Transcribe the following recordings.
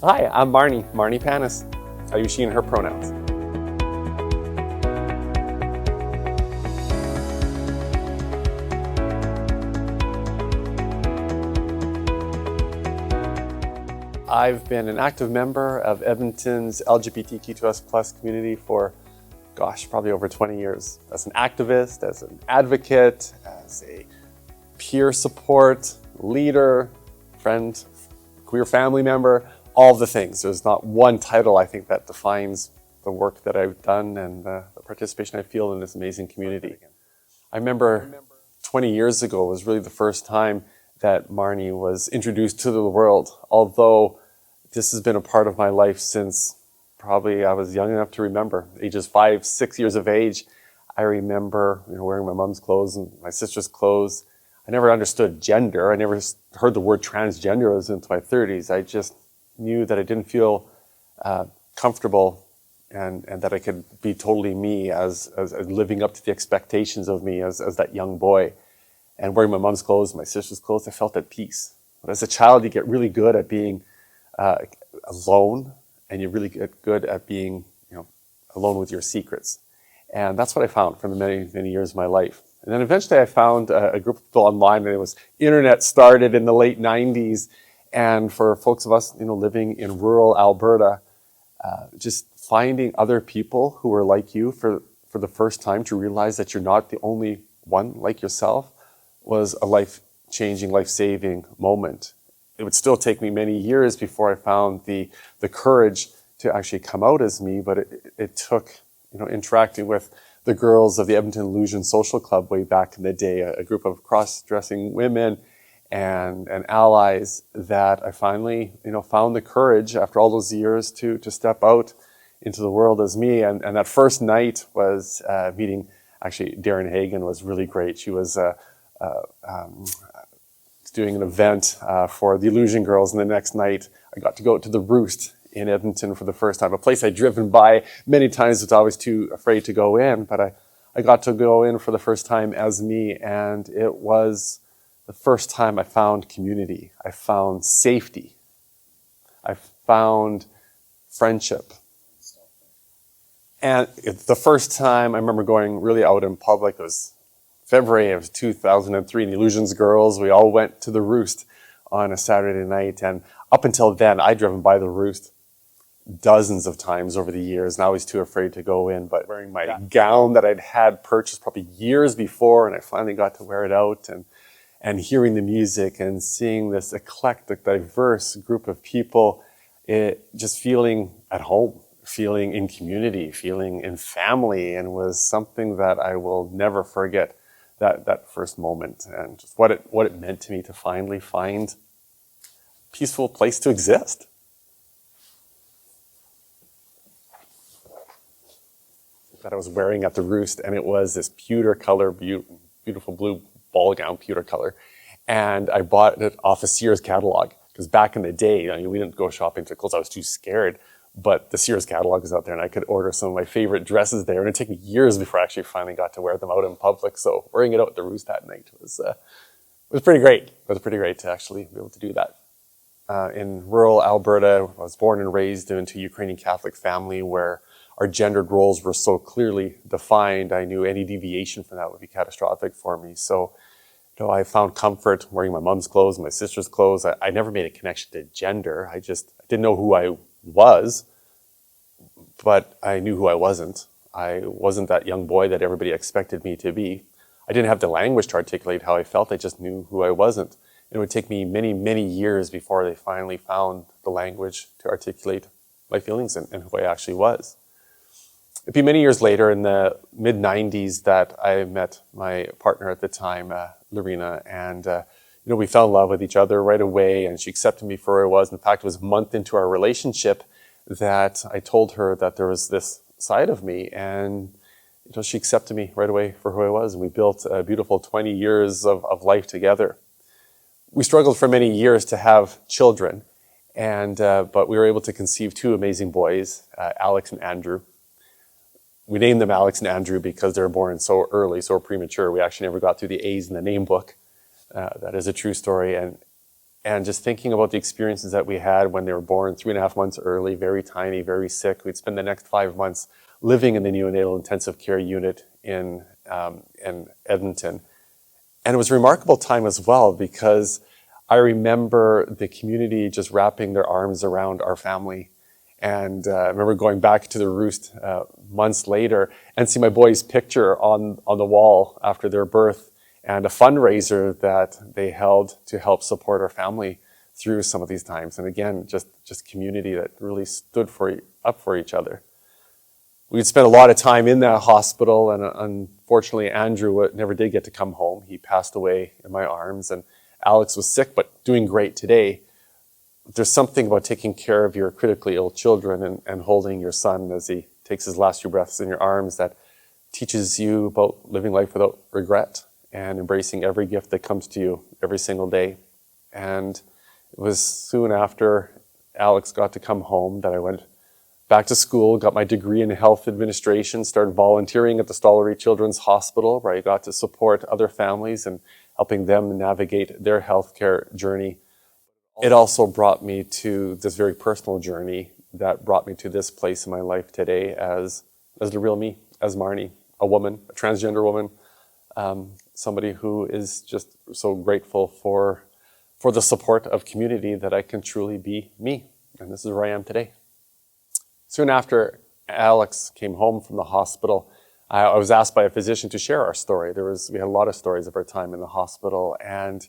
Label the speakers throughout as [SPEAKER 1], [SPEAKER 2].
[SPEAKER 1] Hi, I'm Marni Panas. I use she and her pronouns. I've been an active member of Edmonton's LGBTQ2S+ community for, probably over 20 years. As an activist, as an advocate, as a peer support, leader, friend, queer family member, all the things. There's not one title, I think, that defines the work that I've done and the participation I feel in this amazing community. I remember 20 years ago was really the first time that Marni was introduced to the world, although this has been a part of my life since probably I was young enough to remember. Ages 5, 6 years of age, I remember wearing my mom's clothes and my sister's clothes. I never understood gender. I never heard the word transgender. I was into my 30s. I just knew that I didn't feel comfortable and that I could be totally me as living up to the expectations of me as that young boy. And wearing my mom's clothes, my sister's clothes, I felt at peace. But as a child, you get really good at being alone, and you really get good at being alone with your secrets. And that's what I found for the many, many years of my life. And then eventually I found a group of people online, and it was internet started in the late 90s. And for folks of us, living in rural Alberta, just finding other people who are like you for the first time, to realize that you're not the only one like yourself, was a life-changing, life-saving moment. It would still take me many years before I found the courage to actually come out as me, but it took interacting with the girls of the Edmonton Illusion Social Club way back in the day, a group of cross-dressing women and allies, that I finally found the courage after all those years to step out into the world as me. And that first night was meeting, actually, Darren Hagen was really great. She was doing an event for the Illusion Girls, and the next night I got to go to the Roost in Edmonton for the first time, a place I'd driven by many times, was always too afraid to go in, but I got to go in for the first time as me, and it was the first time I found community. I found safety. I found friendship. And the first time I remember going really out in public, it was February of 2003, and the Illusions Girls, we all went to the Roost on a Saturday night. And up until then, I'd driven by the Roost dozens of times over the years, and I was too afraid to go in. But wearing my gown that I'd had purchased probably years before, and I finally got to wear it out, and hearing the music and seeing this eclectic, diverse group of people, just feeling at home, feeling in community, feeling in family, and was something that I will never forget. That first moment, and just what it meant to me to finally find a peaceful place to exist. That I was wearing at the Roost, and it was this pewter color, beautiful blue ball gown, pewter color, and I bought it off a Sears catalog, because back in the day, we didn't go shopping for clothes. I was too scared. But the Sears catalog is out there, and I could order some of my favorite dresses there. And it took me years before I actually finally got to wear them out in public. So wearing it out at the Roost that night was pretty great. It was pretty great to actually be able to do that. In rural Alberta, I was born and raised into a Ukrainian Catholic family where our gendered roles were so clearly defined. I knew any deviation from that would be catastrophic for me. So I found comfort wearing my mom's clothes, my sister's clothes. I never made a connection to gender. I didn't know who I was, but I knew who I wasn't. I wasn't that young boy that everybody expected me to be. I didn't have the language to articulate how I felt. I just knew who I wasn't. It would take me many, many years before they finally found the language to articulate my feelings and who I actually was. It'd be many years later, in the mid-90s, that I met my partner at the time, Lorena, and we fell in love with each other right away, and she accepted me for who I was. In fact, it was a month into our relationship that I told her that there was this side of me, and she accepted me right away for who I was, and we built a beautiful 20 years of life together. We struggled for many years to have children, but we were able to conceive two amazing boys, Alex and Andrew. We named them Alex and Andrew because they were born so early, so premature. We actually never got through the A's in the name book. That is a true story. And just thinking about the experiences that we had when they were born 3.5 months early, very tiny, very sick. We'd spend the next 5 months living in the neonatal intensive care unit in Edmonton. And it was a remarkable time as well, because I remember the community just wrapping their arms around our family. And I remember going back to the roost months later and see my boy's picture on the wall after their birth, and a fundraiser that they held to help support our family through some of these times. And again, just community that really stood up for each other. We'd spent a lot of time in that hospital, and unfortunately Andrew never did get to come home. He passed away in my arms, and Alex was sick but doing great today. There's something about taking care of your critically ill children and holding your son as he takes his last few breaths in your arms that teaches you about living life without regret and embracing every gift that comes to you every single day. And it was soon after Alex got to come home that I went back to school, got my degree in health administration, started volunteering at the Stollery Children's Hospital, where I got to support other families and helping them navigate their healthcare journey. It also brought me to this very personal journey that brought me to this place in my life today as the real me, as Marni, a woman, a transgender woman, somebody who is just so grateful for the support of community that I can truly be me. And this is where I am today. Soon after Alex came home from the hospital, I was asked by a physician to share our story. We had a lot of stories of our time in the hospital, and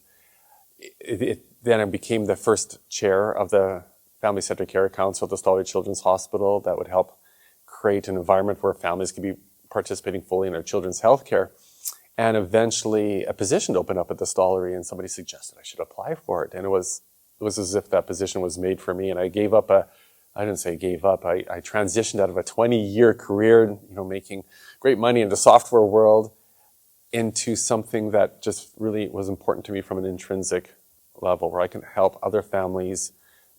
[SPEAKER 1] then I became the first chair of the Family Centered Care Council at the Stollery Children's Hospital that would help create an environment where families could be participating fully in their children's health care. And eventually a position opened up at the Stollery, and somebody suggested I should apply for it. And it was as if that position was made for me. And I gave up I didn't say gave up. I transitioned out of a 20-year career, making great money in the software world, into something that just really was important to me from an intrinsic level, where I can help other families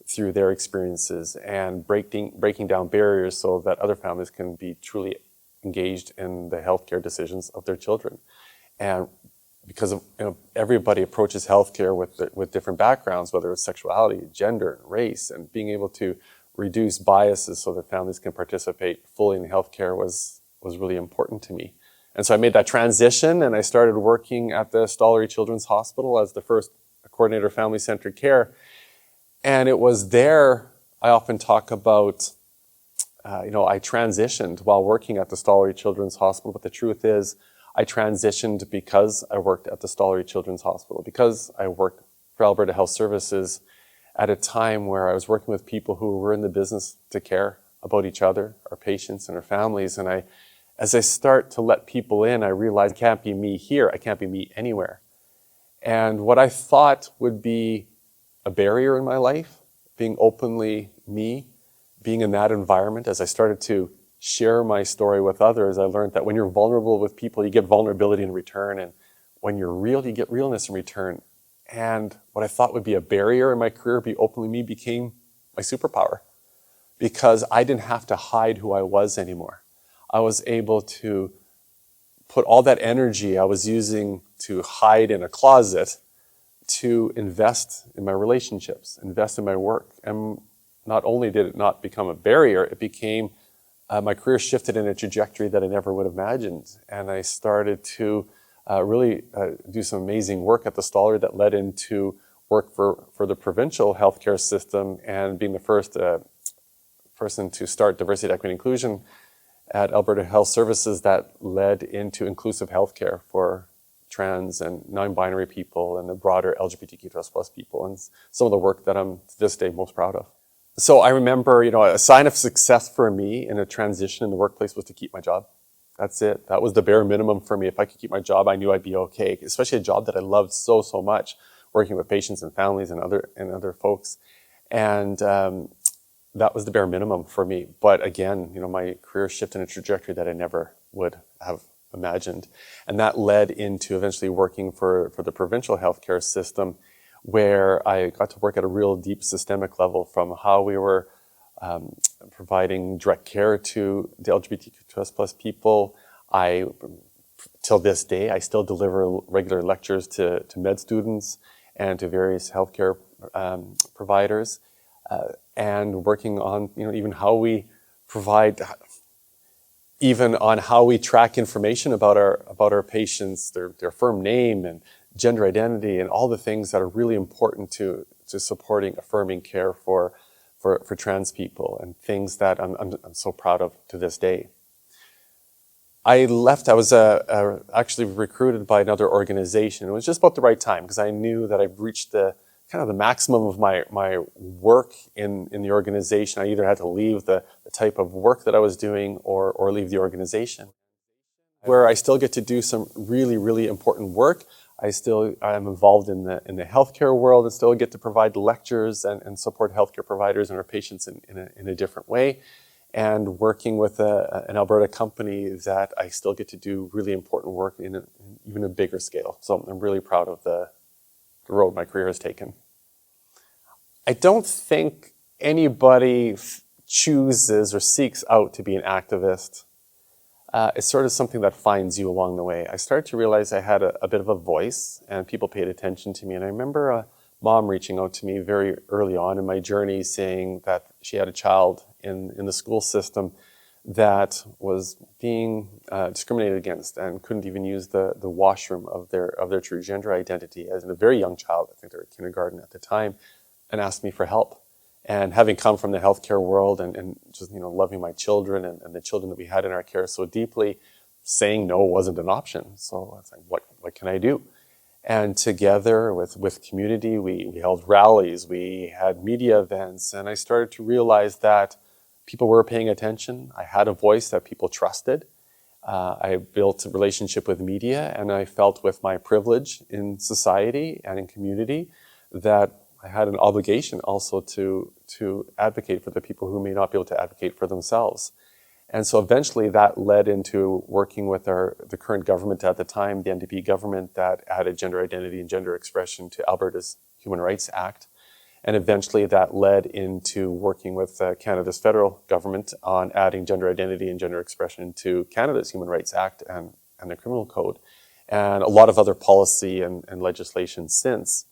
[SPEAKER 1] through their experiences and breaking down barriers so that other families can be truly engaged in the healthcare decisions of their children. And because everybody approaches healthcare with different backgrounds, whether it's sexuality, gender, race, and being able to reduce biases so that families can participate fully in healthcare was really important to me. And so I made that transition, and I started working at the Stollery Children's Hospital as the first coordinator of family-centered care. And it was there, I often talk about, I transitioned while working at the Stollery Children's Hospital, but the truth is I transitioned because I worked at the Stollery Children's Hospital, because I worked for Alberta Health Services at a time where I was working with people who were in the business to care about each other, our patients and our families. And as I start to let people in, I realize I can't be me here, I can't be me anywhere. And what I thought would be a barrier in my life, being openly me, being in that environment, as I started to share my story with others, I learned that when you're vulnerable with people, you get vulnerability in return. And when you're real, you get realness in return. And what I thought would be a barrier in my career, be openly me, became my superpower, because I didn't have to hide who I was anymore. I was able to put all that energy I was using to hide in a closet to invest in my relationships, invest in my work. And not only did it not become a barrier, it became, my career shifted in a trajectory that I never would have imagined. And I started to really do some amazing work at the Stollery that led into work for the provincial healthcare system, and being the first person to start diversity, equity, and inclusion at Alberta Health Services that led into inclusive healthcare for trans and non-binary people and the broader LGBTQ+ people, and some of the work that I'm to this day most proud of. So I remember, a sign of success for me in a transition in the workplace was to keep my job. That's it. That was the bare minimum for me. If I could keep my job, I knew I'd be okay, especially a job that I loved so much, working with patients and families and other folks. And that was the bare minimum for me. But again, my career shifted in a trajectory that I never would have imagined. And that led into eventually working for the provincial healthcare system, where I got to work at a real deep systemic level, from how we were providing direct care to the LGBTQ+ people. Till this day, I still deliver regular lectures to med students and to various healthcare providers, and working on even how we provide, even on how we track information about our patients, their firm name and gender identity, and all the things that are really important to supporting affirming care for trans people, and things that I'm so proud of to this day. I was actually recruited by another organization. It was just about the right time, because I knew that I've reached the maximum of my work in the organization. I either had to leave the type of work that I was doing or leave the organization. Where I still get to do some really, really important work. I'm involved in the healthcare world, and still get to provide lectures and support healthcare providers and our patients in a different way. And working with an Alberta company that I still get to do really important work in even a bigger scale. So I'm really proud of the road my career has taken. I don't think anybody chooses or seeks out to be an activist. It's sort of something that finds you along the way. I started to realize I had a bit of a voice, and people paid attention to me. And I remember a mom reaching out to me very early on in my journey, saying that she had a child in the school system that was being discriminated against and couldn't even use the washroom of their true gender identity as a very young child. I think they were in kindergarten at the time, and asked me for help. And having come from the healthcare world and just loving my children and the children that we had in our care so deeply, saying no wasn't an option. So I was like, what can I do? And together with community, we held rallies, we had media events, and I started to realize that people were paying attention. I had a voice that people trusted. I built a relationship with media, and I felt with my privilege in society and in community that I had an obligation also to advocate for the people who may not be able to advocate for themselves. And so eventually that led into working with the current government at the time, the NDP government, that added gender identity and gender expression to Alberta's Human Rights Act. And eventually that led into working with Canada's federal government on adding gender identity and gender expression to Canada's Human Rights Act and the Criminal Code, and a lot of other policy and legislation since.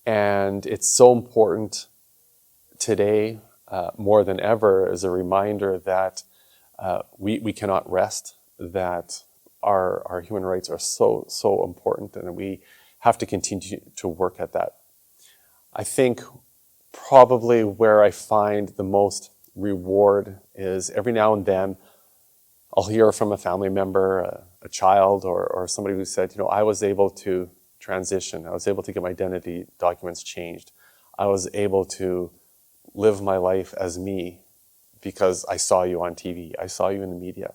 [SPEAKER 1] And it's so important today, more than ever, as a reminder that we cannot rest, that our human rights are so important, and we have to continue to work at that. I think probably where I find the most reward is every now and then I'll hear from a family member, a child, or somebody who said, I was able to transition. I was able to get my identity documents changed. I was able to live my life as me because I saw you on TV. I saw you in the media.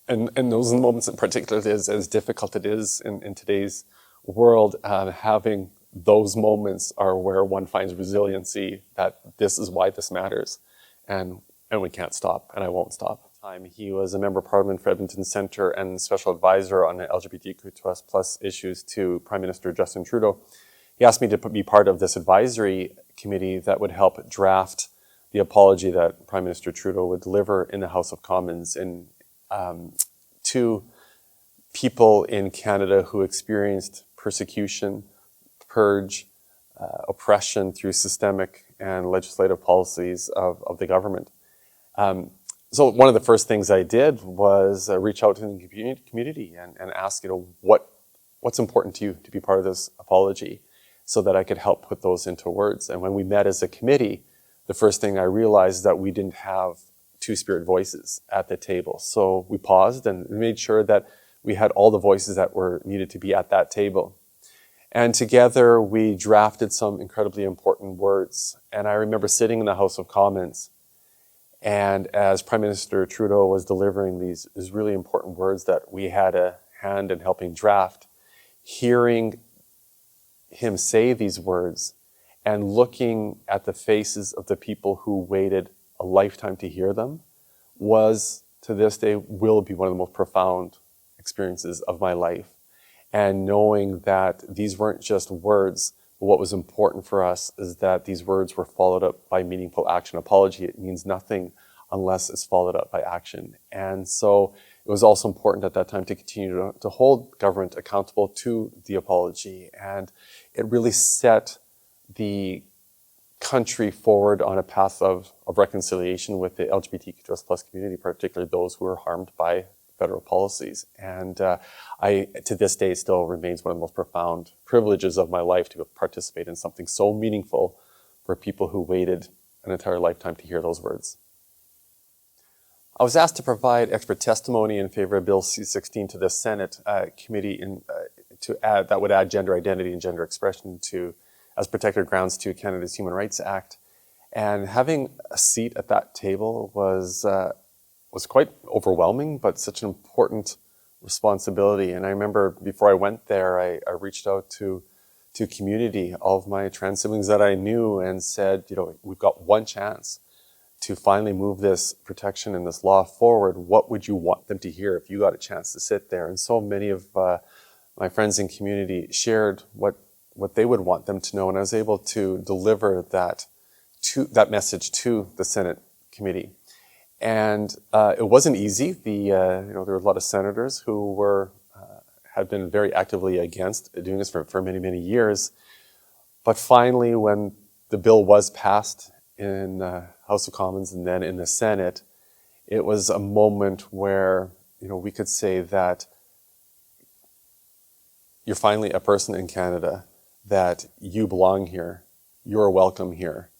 [SPEAKER 1] And those moments in particular, as difficult it is in today's world, having those moments are where one finds resiliency, that this is why this matters. And we can't stop, and I won't stop. He was a member of Parliament for Edmonton Centre and special advisor on LGBTQ+ issues to Prime Minister Justin Trudeau. He asked me to be part of this advisory committee that would help draft the apology that Prime Minister Trudeau would deliver in the House of Commons to people in Canada who experienced persecution, purge, oppression through systemic and legislative policies of the government. So one of the first things I did was reach out to the community and ask, what's important to you to be part of this apology, so that I could help put those into words. And when we met as a committee, the first thing I realized is that we didn't have two-spirit voices at the table. So we paused and made sure that we had all the voices that were needed to be at that table. And together we drafted some incredibly important words. And I remember sitting in the House of Commons, and as Prime Minister Trudeau was delivering these really important words that we had a hand in helping draft, hearing him say these words and looking at the faces of the people who waited a lifetime to hear them was, to this day, will be one of the most profound experiences of my life. And knowing that these weren't just words, but what was important for us is that these words were followed up by meaningful action. Apology, it means nothing unless it's followed up by action. And so it was also important at that time to continue to hold government accountable to the apology. And it really set the country forward on a path of reconciliation with the LGBTQ+ community, particularly those who were harmed by federal policies. And to this day, still remains one of the most profound privileges of my life to participate in something so meaningful for people who waited an entire lifetime to hear those words. I was asked to provide expert testimony in favor of Bill C-16 to the Senate committee that would add gender identity and gender expression as protected grounds to Canada's Human Rights Act. And having a seat at that table was quite overwhelming, but such an important responsibility. And I remember before I went there, I reached out to community, all of my trans siblings that I knew, and said, we've got one chance to finally move this protection and this law forward. What would you want them to hear if you got a chance to sit there? And so many of my friends in community shared what they would want them to know, and I was able to deliver that message to the Senate committee. And it wasn't easy. There were a lot of senators who had been very actively against doing this for many, many years. But finally, when the bill was passed in House of Commons and then in the Senate, it was a moment where we could say that you're finally a person in Canada, that you belong here, you're welcome here,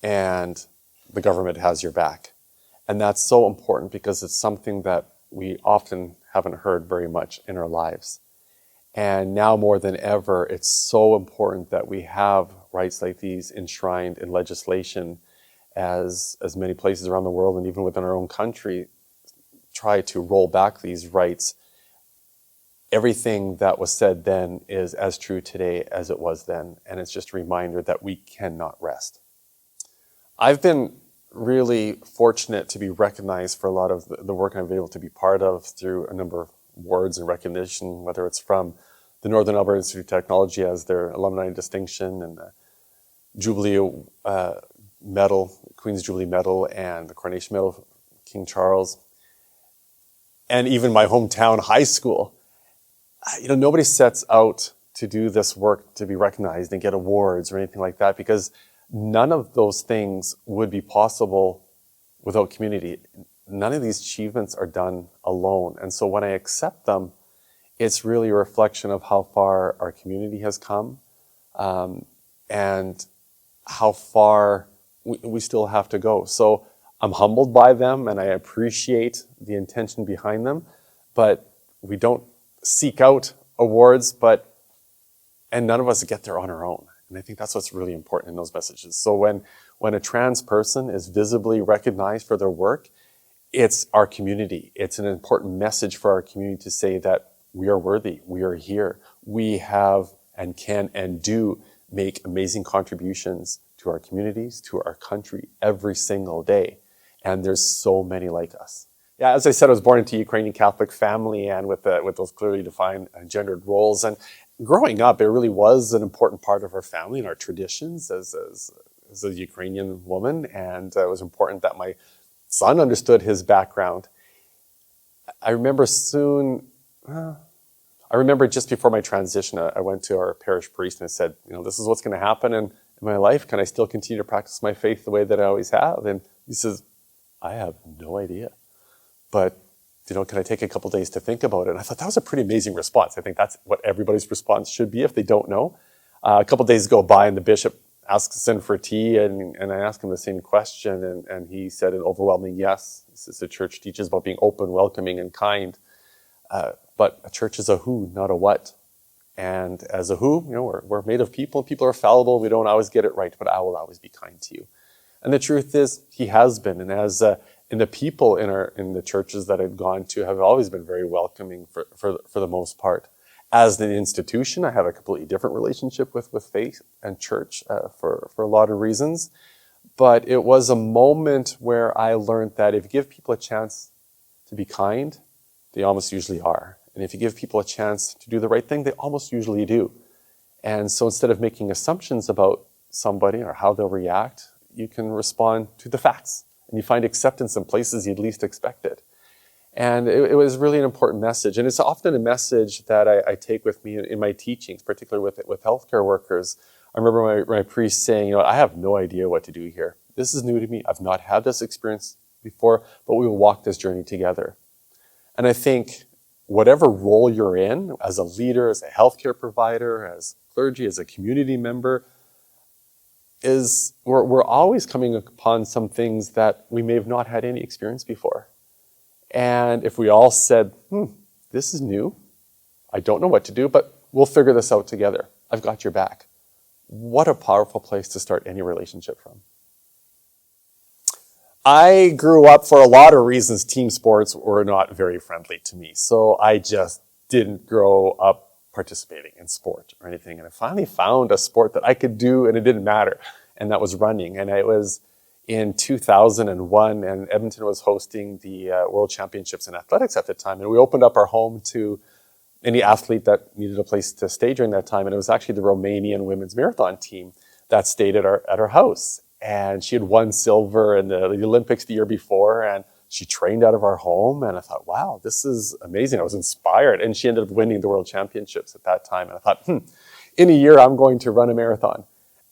[SPEAKER 1] and the government has your back. And that's so important because it's something that we often haven't heard very much in our lives. And now more than ever, it's so important that we have rights like these enshrined in legislation, as many places around the world and even within our own country try to roll back these rights. Everything that was said then is as true today as it was then. And it's just a reminder that we cannot rest. I've been really fortunate to be recognized for a lot of the work I've been able to be part of through a number of awards and recognition, whether it's from the Northern Alberta Institute of Technology as their alumni distinction and the Jubilee Medal, Queen's Jubilee Medal, and the Coronation Medal of King Charles, and even my hometown high school. Nobody sets out to do this work to be recognized and get awards or anything like that, because none of those things would be possible without community. None of these achievements are done alone. And so when I accept them, it's really a reflection of how far our community has come, and how far we still have to go. So I'm humbled by them, and I appreciate the intention behind them, but we don't seek out awards, and none of us get there on our own. And I think that's what's really important in those messages. So when a trans person is visibly recognized for their work, it's our community. It's an important message for our community to say that we are worthy, we are here, we have and can and do make amazing contributions to our communities, to our country every single day. And there's so many like us. Yeah, as I said, I was born into a Ukrainian Catholic family and with those clearly defined gendered roles. And growing up, it really was an important part of our family and our traditions as a Ukrainian woman. And it was important that my son understood his background. I remember just before my transition, I went to our parish priest and I said, this is what's going to happen in my life. Can I still continue to practice my faith the way that I always have? And he says, I have no idea. But, can I take a couple days to think about it? And I thought that was a pretty amazing response. I think that's what everybody's response should be if they don't know. A couple days go by and the bishop asks us in for tea, and I asked him the same question, and he said an overwhelming yes. He says the church teaches about being open, welcoming, and kind. But a church is a who, not a what. And as a who, we're made of people. People are fallible. We don't always get it right, but I will always be kind to you. And the truth is, he has been. And and the people in the churches that I've gone to have always been very welcoming for the most part. As an institution, I have a completely different relationship with faith and church for a lot of reasons. But it was a moment where I learned that if you give people a chance to be kind, they almost usually are. And if you give people a chance to do the right thing, they almost usually do. And so instead of making assumptions about somebody or how they'll react, you can respond to the facts. And you find acceptance in places you'd least expect it. And it was really an important message. And it's often a message that I take with me in my teachings, particularly with healthcare workers. I remember my priest saying, I have no idea what to do here. This is new to me. I've not had this experience before, but we will walk this journey together. And I think whatever role you're in, as a leader, as a healthcare provider, as clergy, as a community member, we're always coming upon some things that we may have not had any experience before. And if we all said, this is new, I don't know what to do, but we'll figure this out together. I've got your back. What a powerful place to start any relationship from. I grew up, for a lot of reasons, team sports were not very friendly to me. So I just didn't grow up participating in sport or anything. And I finally found a sport that I could do and it didn't matter. And that was running. And it was in 2001, and Edmonton was hosting the World Championships in athletics at the time. And we opened up our home to any athlete that needed a place to stay during that time. And it was actually the Romanian women's marathon team that stayed at our house. And she had won silver in the Olympics the year before, and she trained out of our home. And I thought, wow, this is amazing. I was inspired. And she ended up winning the World Championships at that time. And I thought, in a year, I'm going to run a marathon.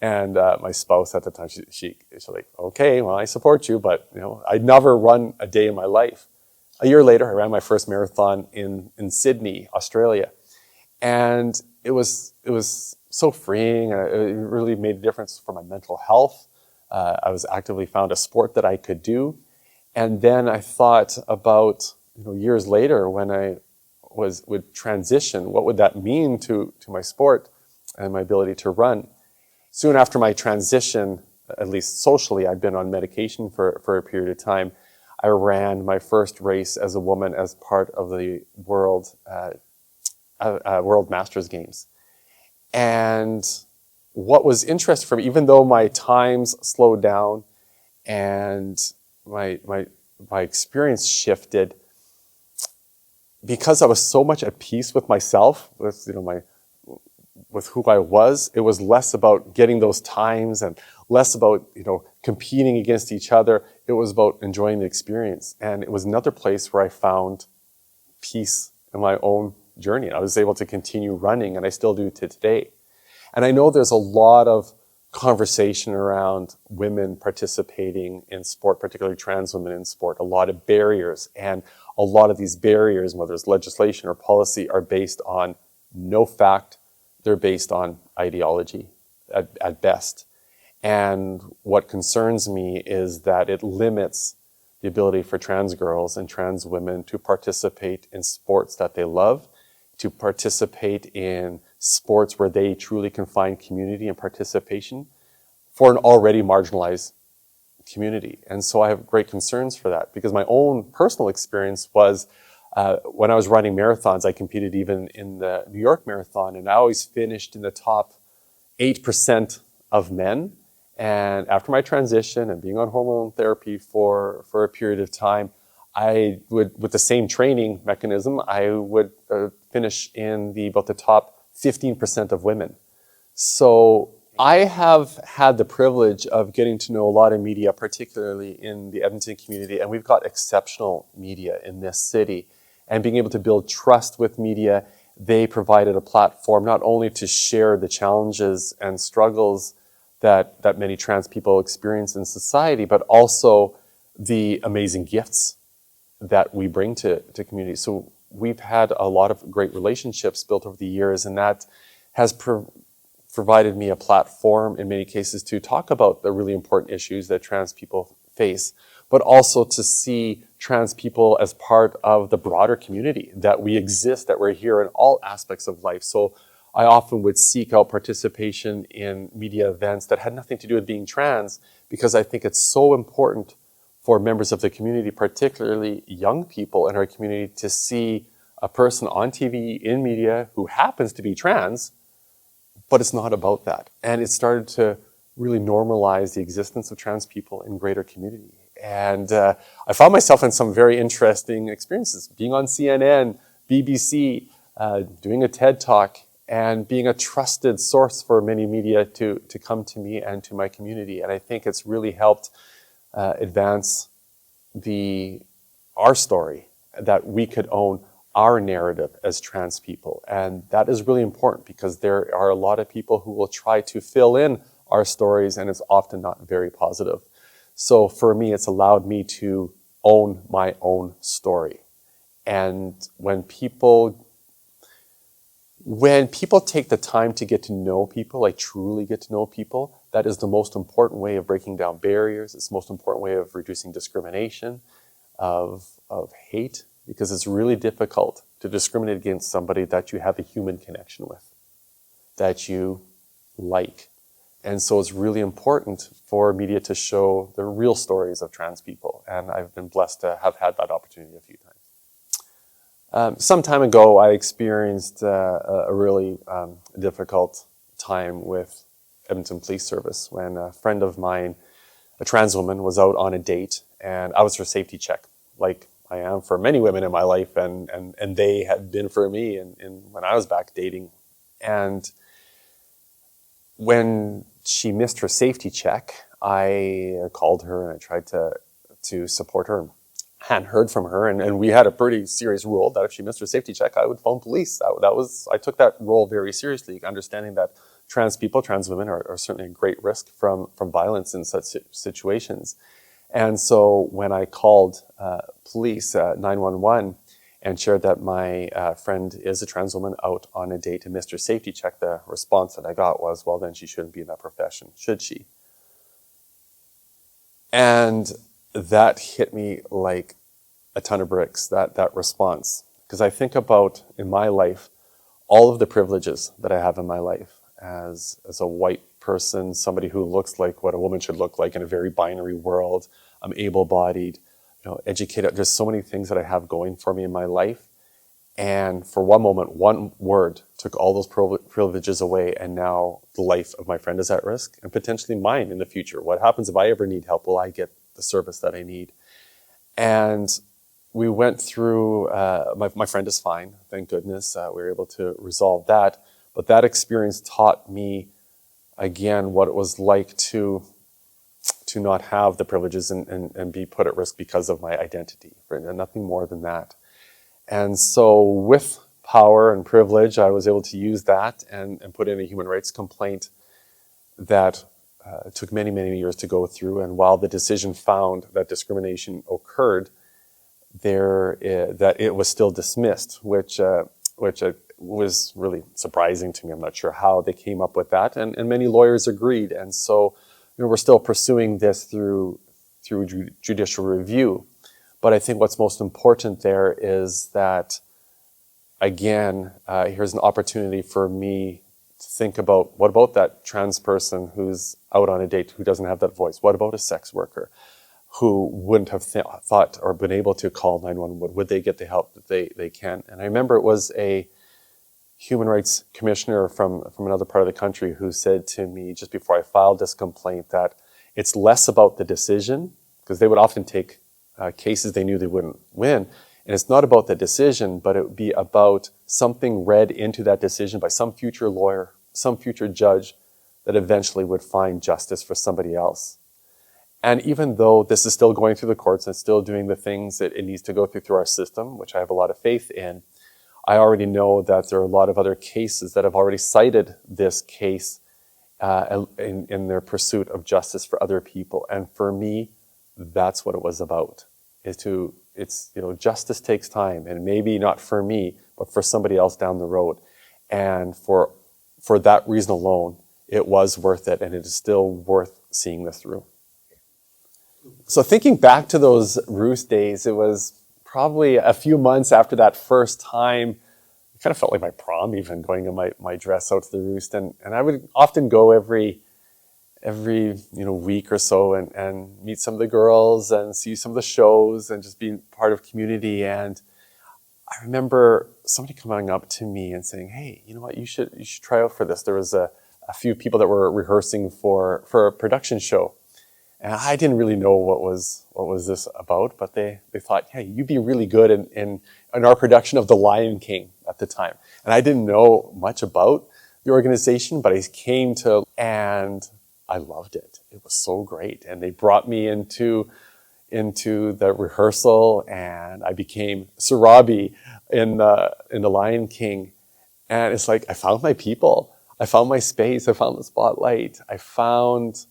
[SPEAKER 1] And my spouse at the time, she's like, okay, well, I support you, but I'd never run a day in my life. A year later, I ran my first marathon in Sydney, Australia. And it was so freeing. And it really made a difference for my mental health. I was actively found a sport that I could do. And then I thought about, years later when I would transition, what would that mean to my sport and my ability to run? Soon after my transition, at least socially, I'd been on medication for a period of time. I ran my first race as a woman as part of the World Masters Games. And what was interesting for me, even though my times slowed down and my experience shifted, because I was so much at peace with myself, with who I was, it was less about getting those times and less about, competing against each other. It was about enjoying the experience. And it was another place where I found peace in my own journey. I was able to continue running, and I still do to today. And I know there's a lot of conversation around women participating in sport, particularly trans women in sport, a lot of barriers. And a lot of these barriers, whether it's legislation or policy, are based on no fact. They're based on ideology at best. And what concerns me is that it limits the ability for trans girls and trans women to participate in sports that they love, to participate in sports where they truly can find community and participation for an already marginalized community. And so I have great concerns for that, because my own personal experience was when I was running marathons, I competed even in the New York Marathon, and I always finished in the top 8% of men. And after my transition and being on hormone therapy for a period of time, I would, with the same training mechanism, I would finish in about the top 15% of women. So I have had the privilege of getting to know a lot of media, particularly in the Edmonton community, and we've got exceptional media in this city. And being able to build trust with media, they provided a platform not only to share the challenges and struggles that many trans people experience in society, but also the amazing gifts that we bring to community. So we've had a lot of great relationships built over the years, and that has provided me a platform in many cases to talk about the really important issues that trans people face, but also to see trans people as part of the broader community, that we exist, that we're here in all aspects of life. So I often would seek out participation in media events that had nothing to do with being trans, because I think it's so important for members of the community, particularly young people in our community, to see a person on TV, in media, who happens to be trans, but it's not about that. And it started to really normalize the existence of trans people in greater community. And I found myself in some very interesting experiences, being on CNN, BBC, doing a TED Talk, and being a trusted source for many media to come to me and to my community. And I think it's really helped advance our story that we could own our narrative as trans people. And that is really important because there are a lot of people who will try to fill in our stories, and it's often not very positive. So for me, it's allowed me to own my own story. And when people take the time to get to know people, like truly get to know people, that is the most important way of breaking down barriers. It's the most important way of reducing discrimination, of hate, because it's really difficult to discriminate against somebody that you have a human connection with, that you like. And so it's really important for media to show the real stories of trans people. And I've been blessed to have had that opportunity a few times. Some time ago, I experienced a really difficult time with Edmonton Police Service when a friend of mine, a trans woman, was out on a date, and I was her safety check, like I am for many women in my life, and they had been for me when I was back dating. And when she missed her safety check, I called her and I tried to support her. Hadn't heard from her, and we had a pretty serious rule that if she missed her safety check, I would phone police. I took that role very seriously, understanding that trans people, trans women are certainly a great risk from violence in such situations. And so when I called police 911 and shared that my friend is a trans woman out on a date and missed her safety check, the response that I got was, well, then she shouldn't be in that profession, should she? And that hit me like a ton of bricks, that response. Because I think about, in my life, all of the privileges that I have in my life as a white person, somebody who looks like what a woman should look like in a very binary world. I'm able-bodied, educated. There's so many things that I have going for me in my life. And for one moment, one word took all those privileges away, and now the life of my friend is at risk, and potentially mine in the future. What happens if I ever need help? Will I get the service that I need? And we went through, my friend is fine, thank goodness. We were able to resolve that. But that experience taught me, again, what it was like to not have the privileges and be put at risk because of my identity, and nothing more than that. And so with power and privilege, I was able to use that and put in a human rights complaint that took many, many years to go through. And while the decision found that discrimination occurred, that it was still dismissed, which was really surprising to me. I'm not sure how they came up with that, and many lawyers agreed. And so we're still pursuing this through judicial review. But I think what's most important there is that, again, here's an opportunity for me to think about, what about that trans person who's out on a date who doesn't have that voice? What about a sex worker who wouldn't have thought or been able to call 911? Would they get the help that they can? And I remember it was a human rights commissioner from another part of the country who said to me just before I filed this complaint that it's less about the decision, because they would often take cases they knew they wouldn't win, and it's not about the decision, but it would be about something read into that decision by some future lawyer, some future judge that eventually would find justice for somebody else. And even though this is still going through the courts and still doing the things that it needs to go through our system, which I have a lot of faith in, I already know that there are a lot of other cases that have already cited this case in their pursuit of justice for other people. And for me, that's what it was about. Justice takes time, and maybe not for me, but for somebody else down the road. And for that reason alone, it was worth it, and it is still worth seeing this through. So thinking back to those Roost days, it was probably a few months after that first time. It kind of felt like my prom, even going in my dress out to the Roost, and I would often go every week or so and meet some of the girls and see some of the shows and just being part of community. And I remember somebody coming up to me and saying, "Hey, you know what? You should try out for this." There was a few people that were rehearsing for a production show. And I didn't really know what was this about, but they thought, "Hey, you'd be really good in our production of The Lion King" at the time. And I didn't know much about the organization, but I came to, and I loved it. It was so great. And they brought me into into the rehearsal, and I became Sarabi in the Lion King. And it's like I found my people, I found my space, I found the spotlight, I found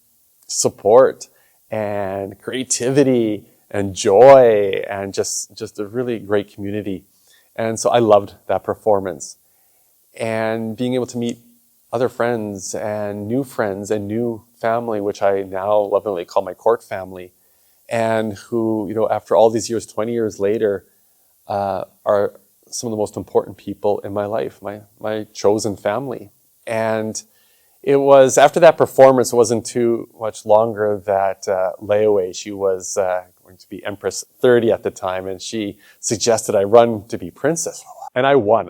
[SPEAKER 1] support and creativity and joy and just a really great community. And so I loved that performance. And being able to meet other friends and new family, which I now lovingly call my court family, and who, after all these years, 20 years later, are some of the most important people in my life, my chosen family. And it was after that performance, it wasn't too much longer that Leeway, she was going to be Empress 30 at the time, and she suggested I run to be princess. And I won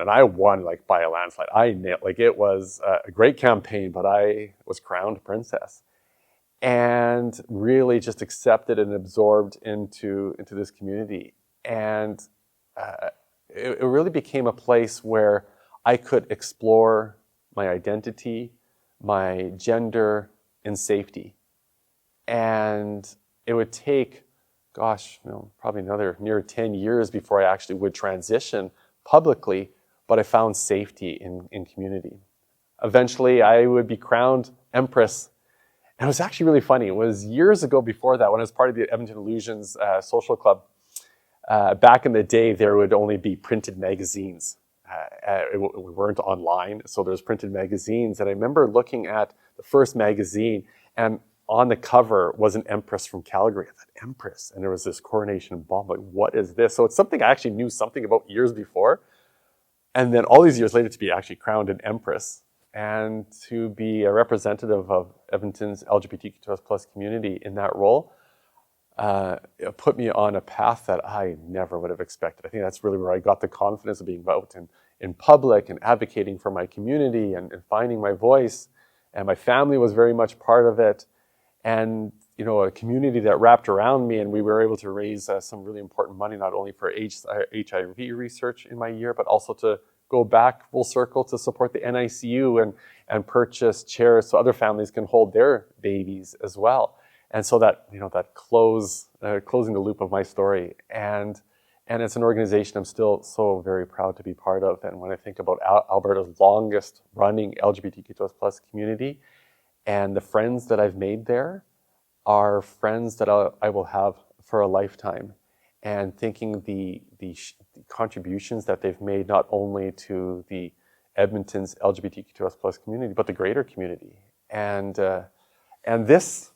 [SPEAKER 1] like by a landslide. I nailed, like it was a great campaign, but I was crowned princess. And really just accepted and absorbed into this community. And it really became a place where I could explore my identity, my gender in safety. And it would take, probably another near 10 years before I actually would transition publicly, but I found safety in community. Eventually, I would be crowned Empress. And it was actually really funny. It was years ago before that when I was part of the Edmonton Illusions social club. Back in the day, there would only be printed magazines. We weren't online, so there's printed magazines. And I remember looking at the first magazine, and on the cover was an Empress from Calgary. I thought, Empress? And there was this coronation ball. I'm like, what is this? So it's something I actually knew something about years before. And then all these years later to be actually crowned an Empress and to be a representative of Edmonton's LGBTQ+ community in that role, it put me on a path that I never would have expected. I think that's really where I got the confidence of being out in public and advocating for my community and finding my voice. And my family was very much part of it. And, a community that wrapped around me, and we were able to raise some really important money, not only for HIV research in my year, but also to go back full circle to support the NICU and purchase chairs so other families can hold their babies as well. And so that, that closing the loop of my story. And it's an organization I'm still so very proud to be part of. And when I think about Alberta's longest running LGBTQ+ community, and the friends that I've made there are friends that I will have for a lifetime. And thinking the contributions that they've made not only to the Edmonton's LGBTQ+ community, but the greater community. And there's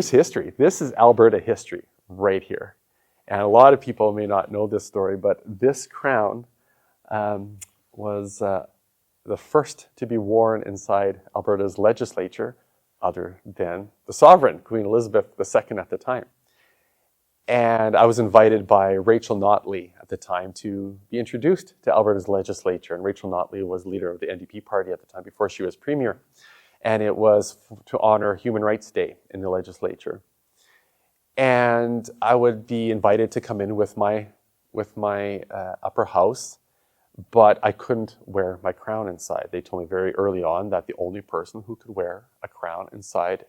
[SPEAKER 1] history. This is Alberta history right here. And a lot of people may not know this story, but this crown was the first to be worn inside Alberta's legislature, other than the sovereign, Queen Elizabeth II at the time. And I was invited by Rachel Notley at the time to be introduced to Alberta's legislature. And Rachel Notley was leader of the NDP party at the time before she was premier. And it was to honor Human Rights Day in the legislature. And I would be invited to come in with my upper house, but I couldn't wear my crown inside. They told me very early on that the only person who could wear a crown inside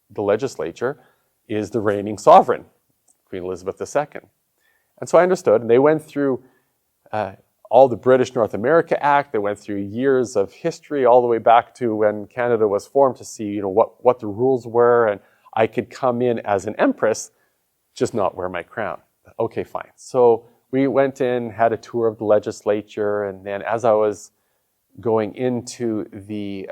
[SPEAKER 1] the legislature is the reigning sovereign, Queen Elizabeth II. And so I understood, and they went through all the British North America Act. They went through years of history all the way back to when Canada was formed to see, what the rules were, and I could come in as an empress, just not wear my crown. Okay, fine. So we went in, had a tour of the legislature, and then as I was going into the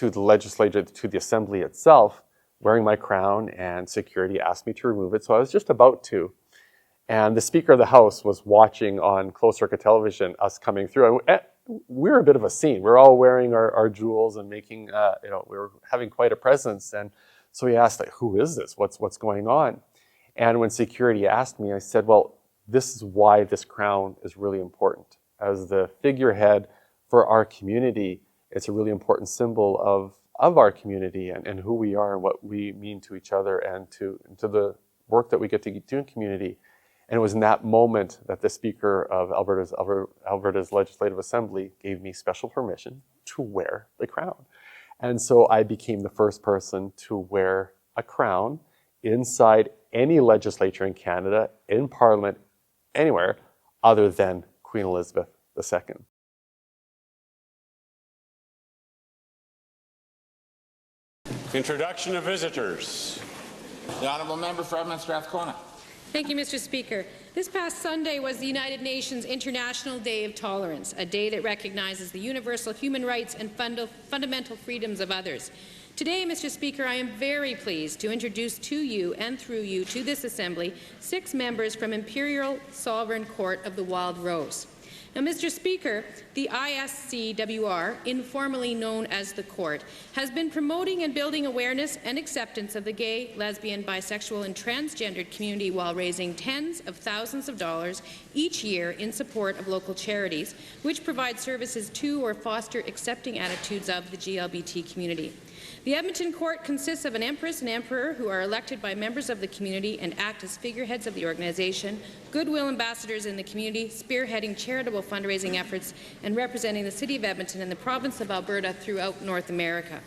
[SPEAKER 1] legislature, to the assembly itself, wearing my crown, and security asked me to remove it. So I was just about to. And the Speaker of the House was watching on closed circuit television us coming through. And we're a bit of a scene. We're all wearing our jewels and making, we were having quite a presence. And so he asked, who is this? What's going on? And when security asked me, I said, well, this is why this crown is really important. As the figurehead for our community, it's a really important symbol of our community and who we are and what we mean to each other and to the work that we get to do in community. And it was in that moment that the Speaker of Alberta's Legislative Assembly gave me special permission to wear the crown. And so I became the first person to wear a crown inside any legislature in Canada, in Parliament, anywhere other than Queen Elizabeth II.
[SPEAKER 2] Introduction of visitors.
[SPEAKER 3] The Honourable Member for Edmonton Strathcona.
[SPEAKER 4] Thank you, Mr. Speaker. This past Sunday was the United Nations International Day of Tolerance, a day that recognizes the universal human rights and fundamental freedoms of others. Today, Mr. Speaker, I am very pleased to introduce to you and through you to this Assembly 6 members from Imperial Sovereign Court of the Wild Rose. Now, Mr. Speaker, the ISCWR, informally known as the Court, has been promoting and building awareness and acceptance of the gay, lesbian, bisexual and transgendered community while raising tens of thousands of dollars each year in support of local charities, which provide services to or foster accepting attitudes of the GLBT community. The Edmonton Court consists of an Empress and Emperor who are elected by members of the community and act as figureheads of the organization, goodwill ambassadors in the community, spearheading charitable fundraising efforts, and representing the City of Edmonton and the province of Alberta throughout North America.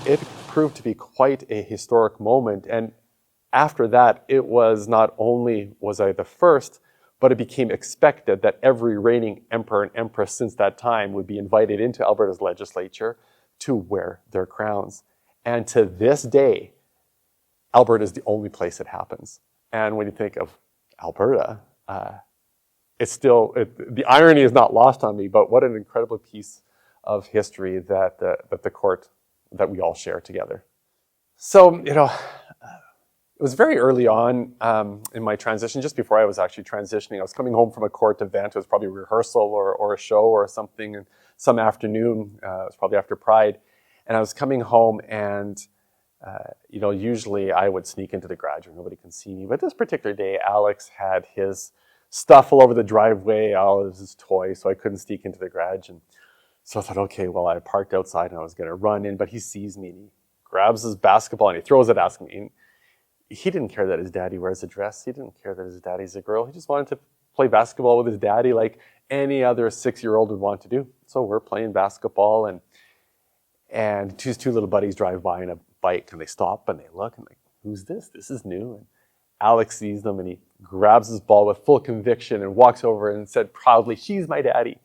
[SPEAKER 1] It proved to be quite a historic moment, and after that, it was not only was I the first, but it became expected that every reigning emperor and empress since that time would be invited into Alberta's legislature to wear their crowns. And to this day, Alberta is the only place it happens. And when you think of Alberta, the irony is not lost on me, but what an incredible piece of history that the court, that we all share together. So, it was very early on in my transition, just before I was actually transitioning. I was coming home from a court event. It was probably a rehearsal or a show or something, and some afternoon. It was probably after Pride. And I was coming home, and usually I would sneak into the garage where nobody can see me. But this particular day, Alex had his stuff all over the driveway, all of his toys, so I couldn't sneak into the garage. And so I thought, okay, well, I parked outside and I was going to run in, but he sees me and he grabs his basketball and he throws it at me. He didn't care that his daddy wears a dress. He didn't care that his daddy's a girl. He just wanted to play basketball with his daddy like any other 6-year-old would want to do. So we're playing basketball, and his 2 little buddies drive by on a bike, and they stop and they look and like, who's this? This is new. And Alex sees them and he grabs his ball with full conviction and walks over and said proudly, "She's my daddy,"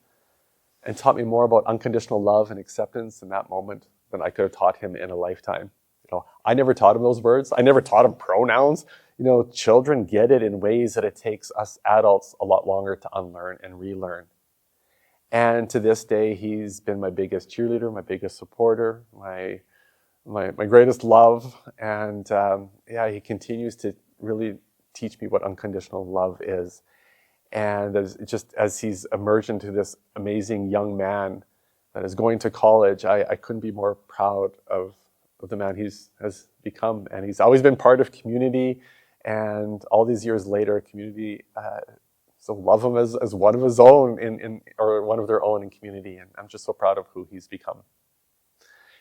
[SPEAKER 1] and taught me more about unconditional love and acceptance in that moment than I could have taught him in a lifetime. I never taught him those words. I never taught him pronouns. Children get it in ways that it takes us adults a lot longer to unlearn and relearn. And to this day, he's been my biggest cheerleader, my biggest supporter, my greatest love. And he continues to really teach me what unconditional love is. And as he's emerged into this amazing young man that is going to college, I couldn't be more proud of the man has become. And he's always been part of community, and all these years later, community so love him as one of his own or one of their own in community. And I'm just so proud of who he's become.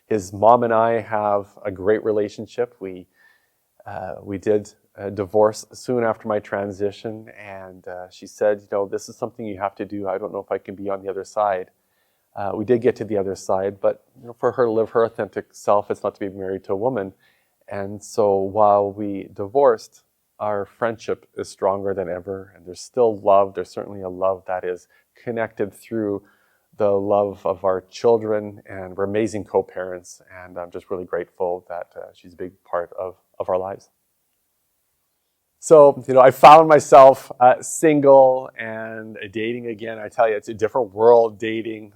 [SPEAKER 1] His mom and I have a great relationship. We did a divorce soon after my transition, and she said, this is something you have to do. I don't know if I can be on the other side. We did get to the other side, but for her to live her authentic self, it's not to be married to a woman. And so while we divorced, our friendship is stronger than ever, and there's still love. There's certainly a love that is connected through the love of our children, and we're amazing co-parents, and I'm just really grateful that she's a big part of our lives. So, I found myself single and dating again. I tell you, it's a different world dating.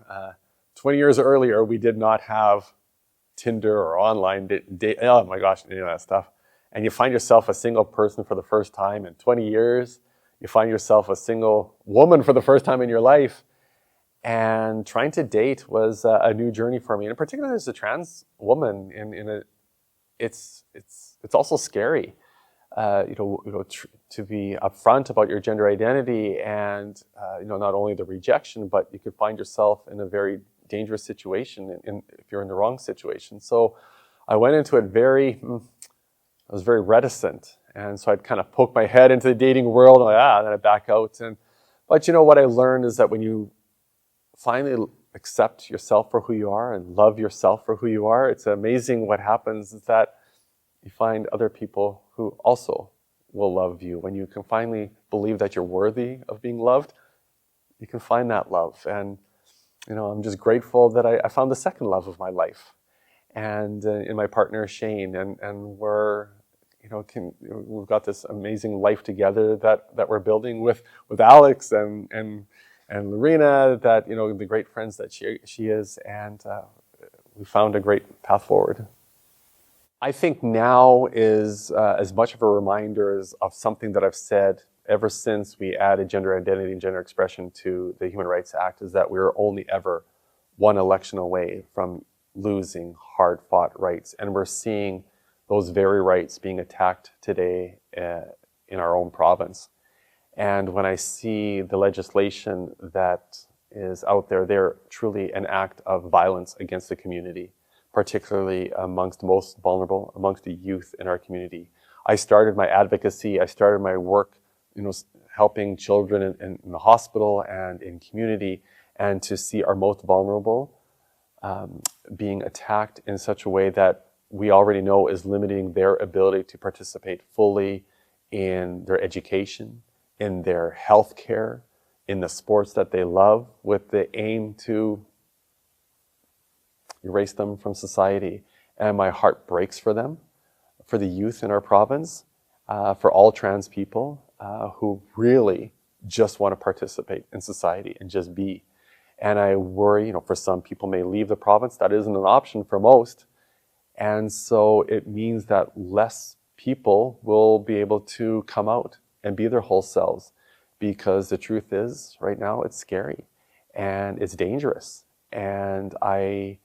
[SPEAKER 1] 20 years earlier, we did not have Tinder or online date. Oh my gosh, any of that stuff. And you find yourself a single person for the first time in 20 years. You find yourself a single woman for the first time in your life. And trying to date was a new journey for me. And in particular, as a trans woman, it's also scary. To be upfront about your gender identity and, not only the rejection, but you could find yourself in a very dangerous situation if you're in the wrong situation. So I went into it I was very reticent. And so I'd kind of poke my head into the dating world, and then I'd back out. But what I learned is that when you finally accept yourself for who you are and love yourself for who you are, it's amazing what happens is that you find other people who also will love you. When you can finally believe that you're worthy of being loved, you can find that love. And I'm just grateful that I found the second love of my life, and in my partner Shane, and we're we've got this amazing life together that we're building with Alex and Lorena, that the great friends that she is, and we found a great path forward. I think now is as much of a reminder of something that I've said ever since we added gender identity and gender expression to the Human Rights Act, is that we're only ever one election away from losing hard-fought rights. And we're seeing those very rights being attacked today in our own province. And when I see the legislation that is out there, they're truly an act of violence against the community, particularly amongst the most vulnerable, amongst the youth in our community. I started my advocacy, I started my work, helping children in the hospital and in community, and to see our most vulnerable being attacked in such a way that we already know is limiting their ability to participate fully in their education, in their health care, in the sports that they love, with the aim to erase them from society. And my heart breaks for them, for the youth in our province, for all trans people who really just want to participate in society and just be. And I worry, for some people may leave the province. That isn't an option for most. And so it means that less people will be able to come out and be their whole selves, because the truth is, right now, it's scary and it's dangerous. And I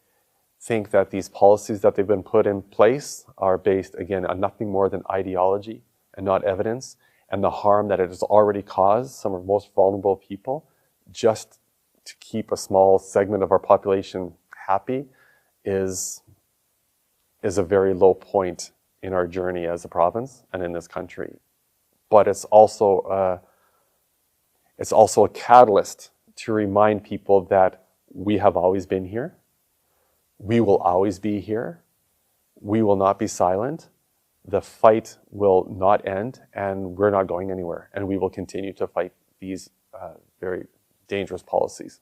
[SPEAKER 1] think that these policies that they've been put in place are based, again, on nothing more than ideology and not evidence, and the harm that it has already caused some of the most vulnerable people. Just to keep a small segment of our population happy is a very low point in our journey as a province and in this country. But it's also a catalyst to remind people that we have always been here. We will always be here. We will not be silent. The fight will not end, and we're not going anywhere. And we will continue to fight these very dangerous policies.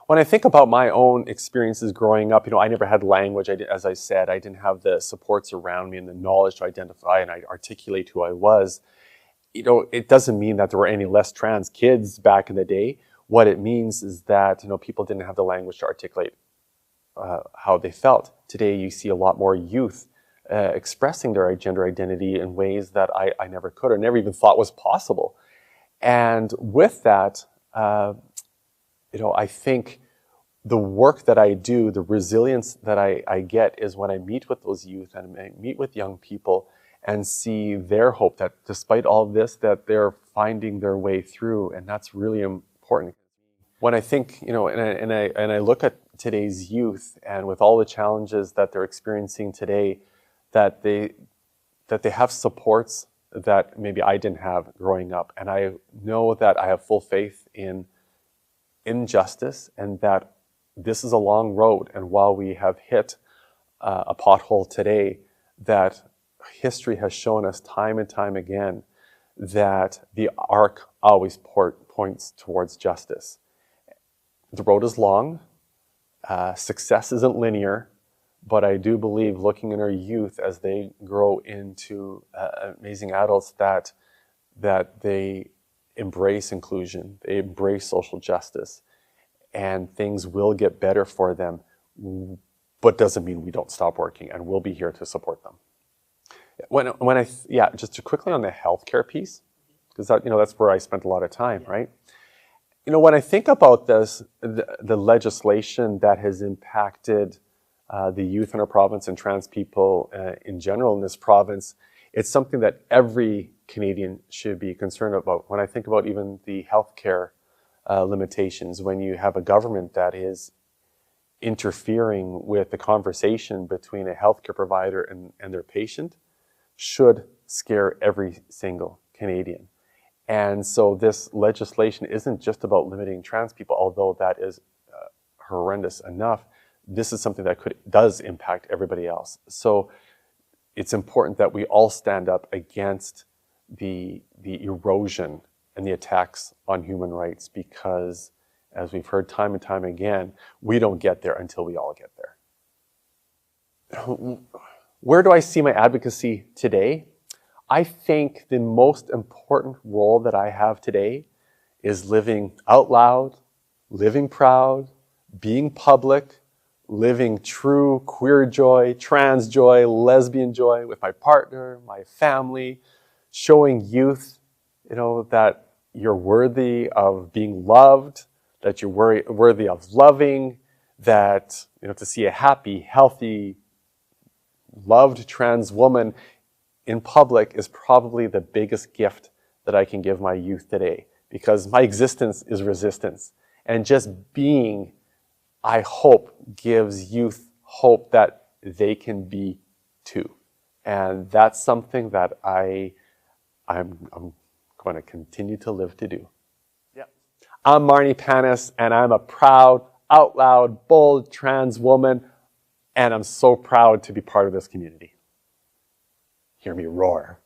[SPEAKER 1] When I think about my own experiences growing up, I never had language. As I said, I didn't have the supports around me and the knowledge to identify and articulate who I was. It doesn't mean that there were any less trans kids back in the day. What it means is that, people didn't have the language to articulate how they felt. Today, you see a lot more youth expressing their gender identity in ways that I never could or never even thought was possible. And with that, I think the work that I do, the resilience that I get, is when I meet with those youth and I meet with young people and see their hope that despite all of this, that they're finding their way through. And that's really important. When I think, and I look at today's youth, and with all the challenges that they're experiencing today, that they have supports that maybe I didn't have growing up. And I know that I have full faith in justice, and that this is a long road. And while we have hit a pothole today, that history has shown us time and time again that the arc always points towards justice. The road is long. Success isn't linear, but I do believe, looking in our youth as they grow into amazing adults, that they embrace inclusion, they embrace social justice, and things will get better for them, but doesn't mean we don't stop working, and we'll be here to support them. Just quickly on the healthcare piece, because that's where I spent a lot of time, right? When I think about this, the legislation that has impacted the youth in our province and trans people in general in this province, it's something that every Canadian should be concerned about. When I think about even the healthcare limitations, when you have a government that is interfering with the conversation between a healthcare provider and their patient, should scare every single Canadian. And so this legislation isn't just about limiting trans people, although that is horrendous enough. This is something that does impact everybody else. So, it's important that we all stand up against the erosion and the attacks on human rights, because, as we've heard time and time again, we don't get there until we all get there. Where do I see my advocacy today? I think the most important role that I have today is living out loud, living proud, being public, living true queer joy, trans joy, lesbian joy with my partner, my family, showing youth, that you're worthy of being loved, that you're worthy of loving, that, to see a happy, healthy, loved trans woman in public is probably the biggest gift that I can give my youth today, because my existence is resistance. And just being, I hope, gives youth hope that they can be too. And that's something that I'm going to continue to live to do. Yeah. I'm Marni Panas, and I'm a proud, out loud, bold trans woman, and I'm so proud to be part of this community. Hear me roar.